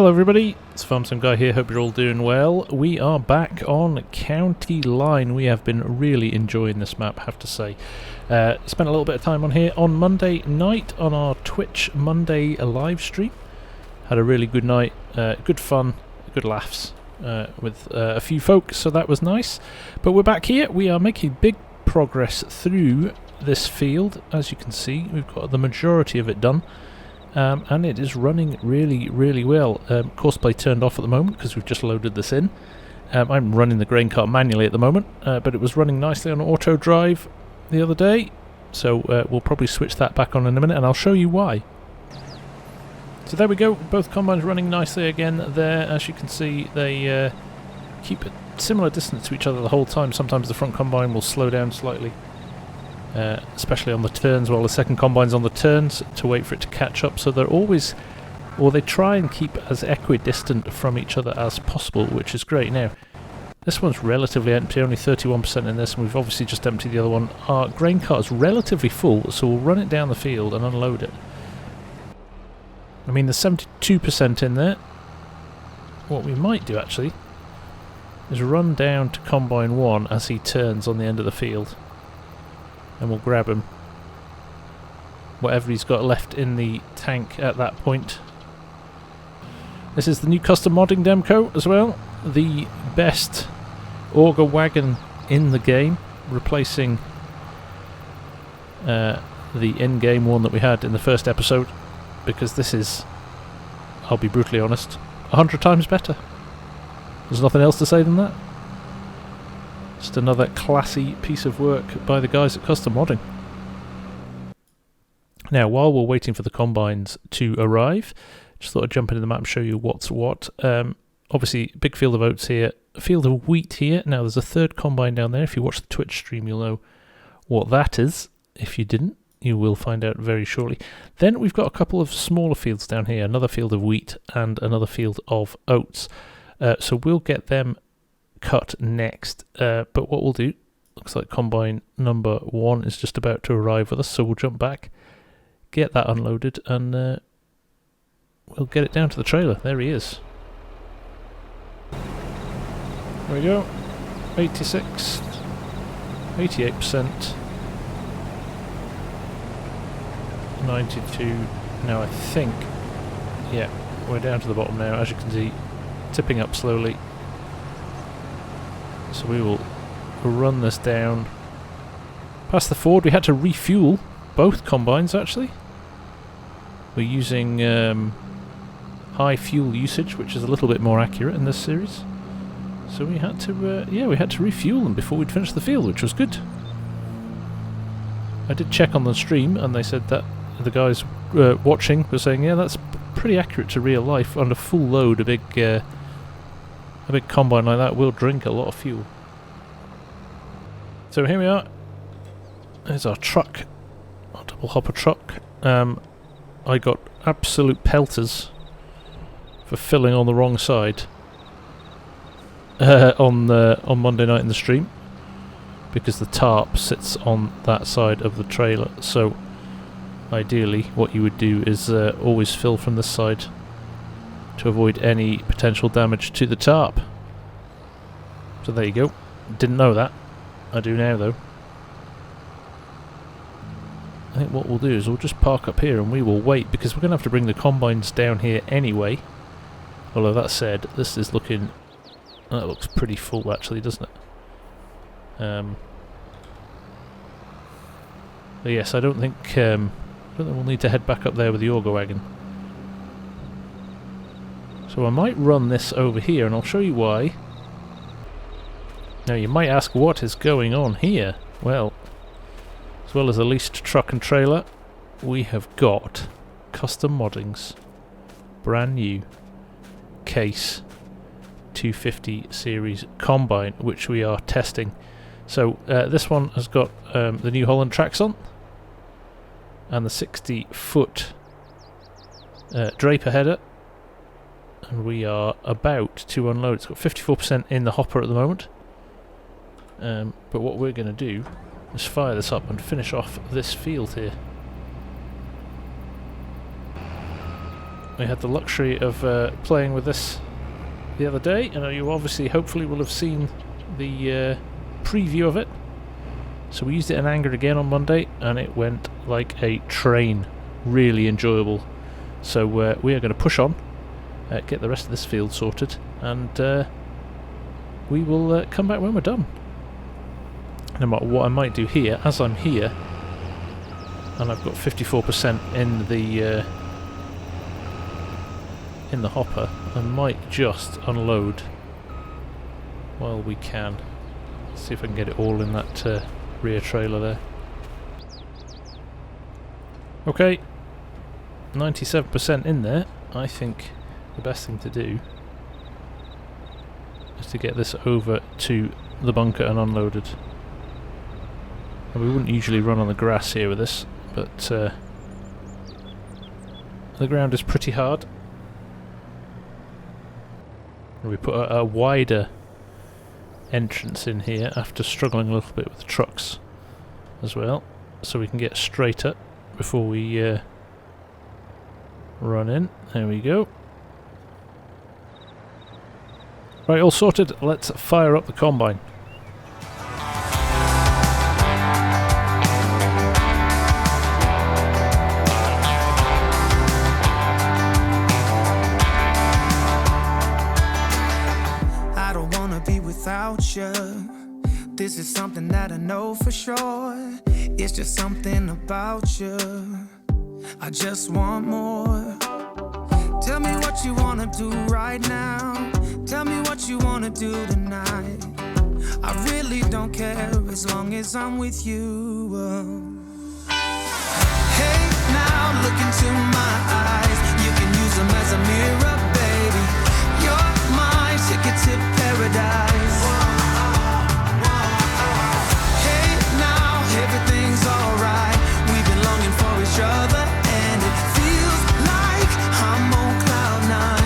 Hello everybody, it's FarmSim Guy here, hope you're all doing well. We are back on County Line. We have been really enjoying this map, I have to say. Spent a little bit of time on here on Monday night on our Twitch Monday live stream. Had a really good night, good fun, good laughs with a few folks, so that was nice. But we're back here, we are making big progress through this field. As you can see, we've got the majority of it done. And it is running really well. Courseplay turned off at the moment because we've just loaded this in. I'm running the grain cart manually at the moment, but it was running nicely on auto drive the other day, so we'll probably switch that back on in a minute and I'll show you why. So there we go, both combines running nicely again there. As you can see, they keep a similar distance to each other the whole time. Sometimes the front combine will slow down slightly, especially on the turns, while the second combine's on the turns to wait for it to catch up. So they're always, or they try and keep as equidistant from each other as possible, which is great. Now, this one's relatively empty, only 31% in this, and we've obviously just emptied the other one. Our grain cart is relatively full, so we'll run it down the field and unload it. I mean, there's 72% in there. What we might do, actually, is run down to combine 1 as he turns on the end of the field. And we'll grab him. Whatever he's got left in the tank at that point. This is the new custom modding Demco as well. The best auger wagon in the game, replacing the in-game one that we had in the first episode, because this is, I'll be brutally honest, 100 times better. There's nothing else to say than that. Just another classy piece of work by the guys at Custom Modding. Now, while we're waiting for the combines to arrive, just thought I'd jump into the map and show you what's what. Obviously, big field of oats here, a field of wheat here. Now, there's a third combine down there. If you watch the Twitch stream, you'll know what that is. If you didn't, you will find out very shortly. Then we've got a couple of smaller fields down here, another field of wheat and another field of oats. So we'll get them cut next, but what we'll do, looks like combine number 1 is just about to arrive with us, so we'll jump back, get that unloaded, and we'll get it down to the trailer. There he is. There we go. 86, 88%, 92. Now I think, yeah, we're down to the bottom now, as you can see, tipping up slowly. So we will run this down past the Ford. We had to refuel both combines, actually. We're using high fuel usage, which is a little bit more accurate in this series. So we had to, yeah, we had to refuel them before we'd finish the field, which was good. I did check on the stream, and they said that the guys watching were saying, yeah, that's pretty accurate to real life. On a full load, a big combine like that will drink a lot of fuel. So here we are. There's our truck, our double hopper truck. I got absolute pelters for filling on the wrong side on Monday night in the stream, because the tarp sits on that side of the trailer. So ideally, what you would do is always fill from this side to avoid any potential damage to the tarp. So there you go. Didn't know that. I do now, though. I think what we'll do is we'll just park up here and we will wait, because we're going to have to bring the combines down here anyway. Although that said, this is looking... that looks pretty full, actually, doesn't it? But yes, I don't think we'll need to head back up there with the auger wagon. So I might run this over here, and I'll show you why. Now you might ask, what is going on here? Well, as well as a leased truck and trailer, we have got Custom Modding's brand new Case 250 series combine, which we are testing. So this one has got the New Holland tracks on, and the 60-foot draper header. And we are about to unload. It's got 54% in the hopper at the moment. But what we're going to do is fire this up and finish off this field here. We had the luxury of playing with this the other day, and you obviously, hopefully, will have seen the preview of it. So we used it in anger again on Monday, and it went like a train. Really enjoyable. So we are going to push on, get the rest of this field sorted, and we will come back when we're done. No matter what I might do here, as I'm here, and I've got 54% in the hopper, I might just unload while we can. See if I can get it all in that rear trailer there. Okay, 97% in there. I think the best thing to do is to get this over to the bunker and unloaded. And we wouldn't usually run on the grass here with this, but the ground is pretty hard. We put a wider entrance in here after struggling a little bit with the trucks as well, so we can get straight up before we run in. There we go. Right, all sorted. Let's fire up the combine. Without you, this is something that I know for sure. It's just something about you. I just want more. Tell me what you wanna do right now. Tell me what you wanna do tonight. I really don't care as long as I'm with you. Hey, now look into my eyes. You can use them as a mirror, baby. You're my ticket to paradise. Hey, now everything's alright. We've been longing for each other, and it feels like I'm on cloud nine.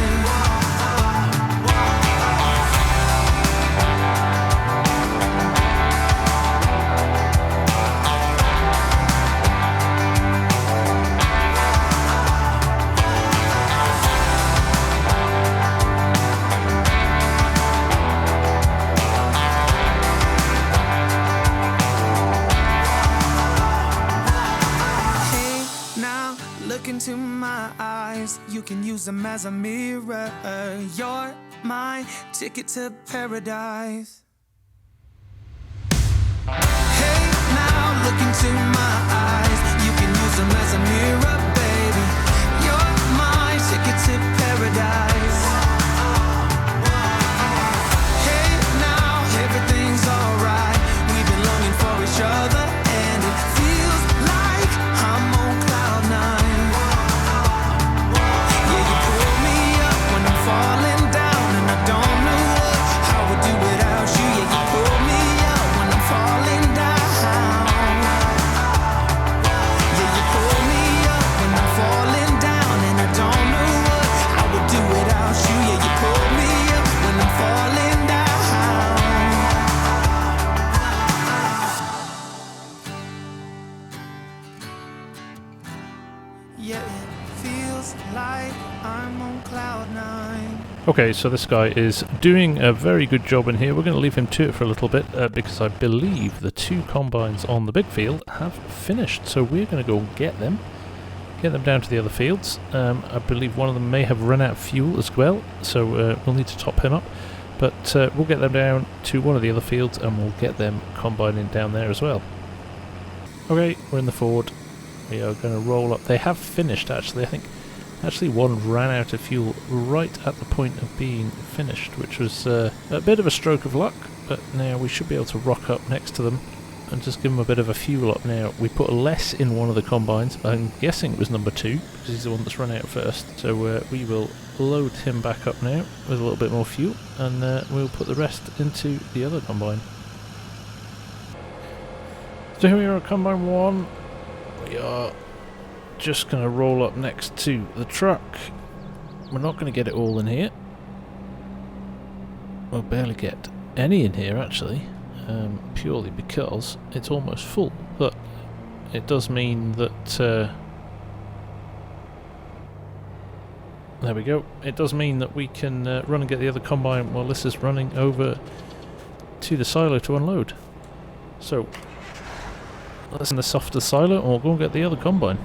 Into my eyes, you can use them as a mirror. You're my ticket to paradise. Hey, now look into my eyes. You can use them as a mirror, baby. You're my ticket to paradise. Hey, now everything's alright. We've been longing for each other, and it feels like I'm on cloud nine. Falling down, and I don't know how I would do without you. Yeah, you pull me up when I'm falling down. Yeah, you pull me up when I'm falling down, and I don't know how I would do without you. Yeah, you pull me up when I'm falling down. Yeah, it feels like I'm on cloud nine. Okay, so this guy is doing a very good job in here. We're going to leave him to it for a little bit because I believe the two combines on the big field have finished. So we're going to go and get them down to the other fields. I believe one of them may have run out of fuel as well, so we'll need to top him up. But we'll get them down to one of the other fields and we'll get them combining down there as well. Okay, we're in the Ford. We are going to roll up. They have finished, actually. I think actually one ran out of fuel right at the point of being finished, which was a bit of a stroke of luck, but now we should be able to rock up next to them and just give them a bit of a fuel up. Now, we put less in one of the combines. I'm guessing it was number 2, because he's the one that's run out first. So we will load him back up now with a little bit more fuel, and we'll put the rest into the other combine. So here we are at combine 1. We are just going to roll up next to the truck. We're not going to get it all in here. We'll barely get any in here, actually, purely because it's almost full. But it does mean that There we go. It does mean that we can run and get the other combine while this is running over to the silo to unload. So, let's in the softer silo and we'll go and get the other combine.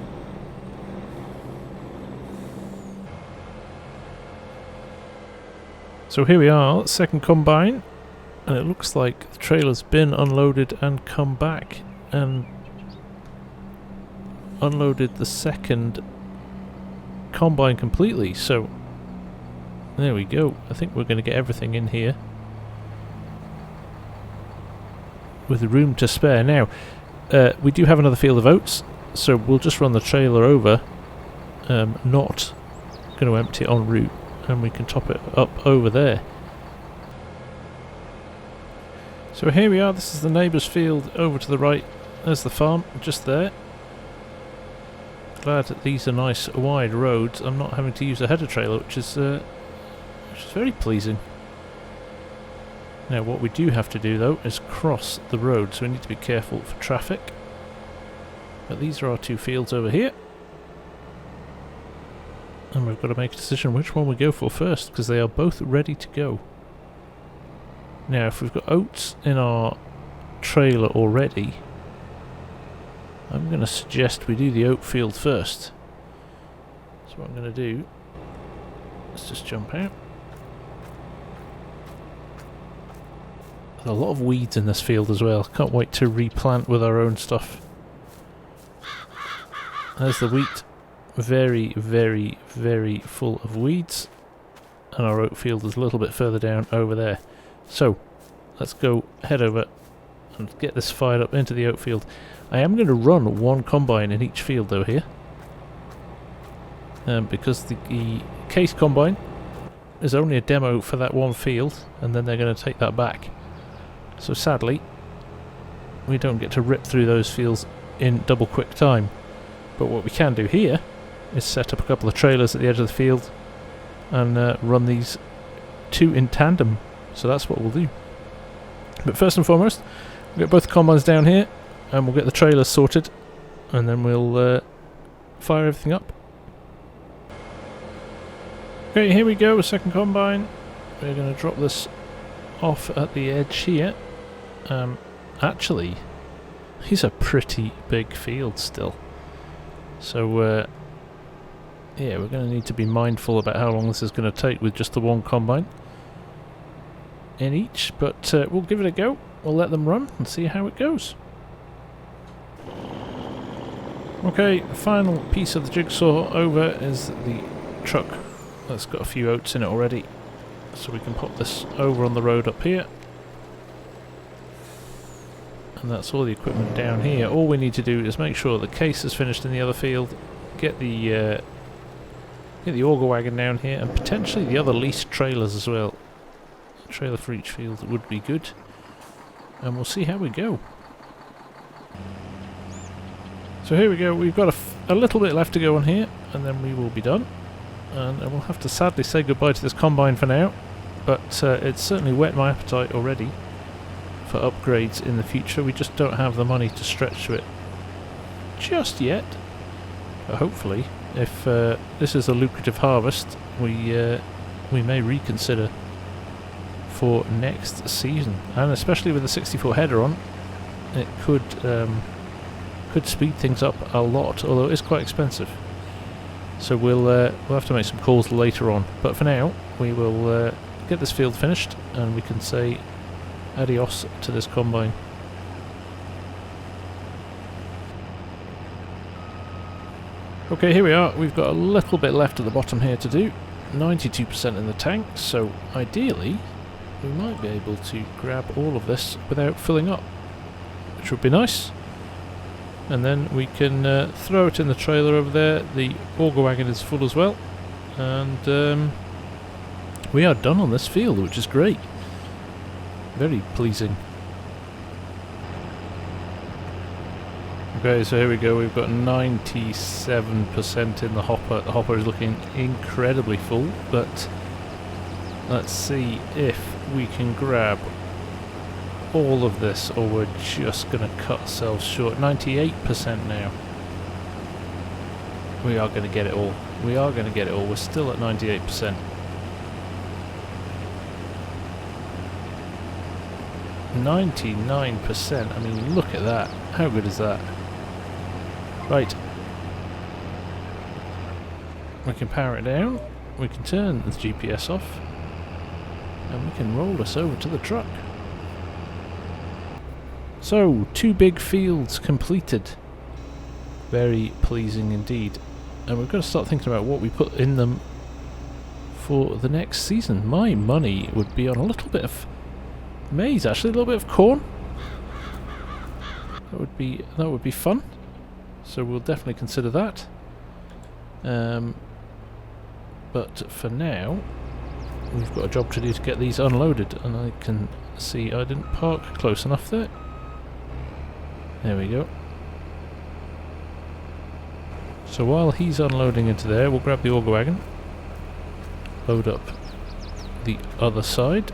So here we are, second combine, and it looks like the trailer's been unloaded and come back and unloaded the second combine completely. So there we go. I think we're going to get everything in here with room to spare. Now we do have another field of oats, so we'll just run the trailer over, not going to empty it en route, and we can top it up over there. So here we are, this is the neighbour's field over to the right. There's the farm, just there. Glad that these are nice wide roads. I'm not having to use a header trailer, which is very pleasing. Now what we do have to do though is cross the road, so we need to be careful for traffic. But these are our two fields over here. And we've got to make a decision which one we go for first, because they are both ready to go. Now if we've got oats in our trailer already, I'm going to suggest we do the oat field first. So what I'm going to do, let's just jump out. There's a lot of weeds in this field as well. Can't wait to replant with our own stuff. There's the wheat. Very, very, very full of weeds. And our oat field is a little bit further down over there. So, let's go head over and get this fired up into the oat field. I am going to run one combine in each field though here. Because the case combine is only a demo for that one field, and then they're going to take that back. So sadly, we don't get to rip through those fields in double quick time. But what we can do here is set up a couple of trailers at the edge of the field and run these two in tandem. So that's what we'll do. But first and foremost, we'll get both combines down here and we'll get the trailers sorted, and then we'll fire everything up. Okay, here we go, second combine. We're going to drop this off at the edge here. Actually, these are pretty big fields still. So yeah, we're going to need to be mindful about how long this is going to take with just the one combine in each, but we'll give it a go. We'll let them run and see how it goes. Okay, the final piece of the jigsaw over is the truck that's got a few oats in it already, so we can pop this over on the road up here. And that's all the equipment down here. All we need to do is make sure the case is finished in the other field, get the auger wagon down here, and potentially the other leased trailers as well. A trailer for each field would be good, and we'll see how we go. So here we go, we've got a little bit left to go on here, and then we will be done. And we'll have to sadly say goodbye to this combine for now, but it's certainly whet my appetite already for upgrades in the future. We just don't have the money to stretch to it just yet. But hopefully, if this is a lucrative harvest, we may reconsider for next season. And especially with the 64 header on, it could speed things up a lot, although it is quite expensive. So we'll have to make some calls later on. But for now, we will get this field finished, and we can say adios to this combine. Okay, here we are. We've got a little bit left at the bottom here to do. 92% in the tank, so ideally we might be able to grab all of this without filling up, which would be nice. And then we can throw it in the trailer over there. The auger wagon is full as well, and we are done on this field, which is great. Very pleasing. Okay, so here we go. We've got 97% in the hopper. The hopper is looking incredibly full, but let's see if we can grab all of this, or we're just going to cut ourselves short. 98% now. We are going to get it all. We are going to get it all. We're still at 98%. 99%. I mean, look at that. How good is that? Right. We can power it down. We can turn the GPS off. And we can roll us over to the truck. So, 2 big fields completed. Very pleasing indeed. And we've got to start thinking about what we put in them for the next season. My money would be on a little bit of maize, actually, a little bit of corn. That would be fun. So we'll definitely consider that. But for now, we've got a job to do to get these unloaded, and I can see I didn't park close enough there. There we go. So while he's unloading into there, we'll grab the auger wagon, load up the other side.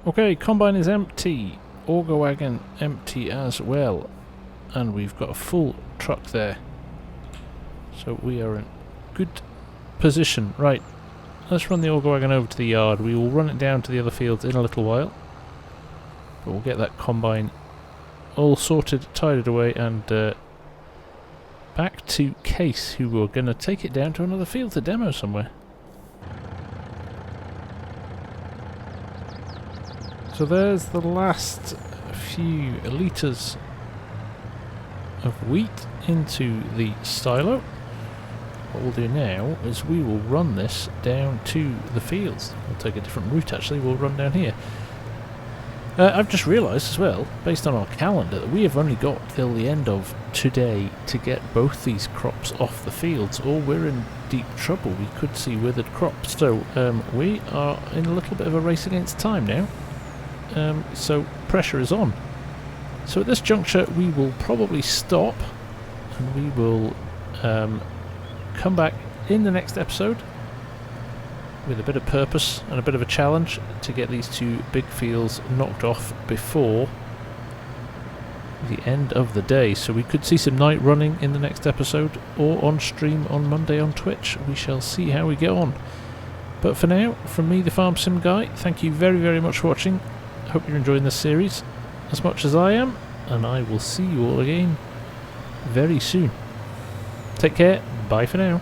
Okay, combine is empty, auger wagon empty as well, and we've got a full truck there. So we are in good position. Right, let's run the auger wagon over to the yard. We will run it down to the other fields in a little while, but we'll get that combine all sorted, tidied away, and back to Case, who we're going to take it down to another field to demo somewhere. So there's the last few litres of wheat into the stylo. What we'll do now is we will run this down to the fields. We'll take a different route actually, we'll run down here. I've just realised as well, based on our calendar, that we have only got till the end of today to get both these crops off the fields, or we're in deep trouble. We could see withered crops. So we are in a little bit of a race against time now. So pressure is on. So at this juncture we will probably stop, and we will come back in the next episode with a bit of purpose and a bit of a challenge to get these 2 big fields knocked off before the end of the day. So we could see some night running in the next episode, or on stream on Monday on Twitch. We shall see how we get on. But for now, from me, the FarmSim guy, thank you very, very much for watching. Hope you're enjoying this series as much as I am, and I will see you all again very soon. Take care, bye for now.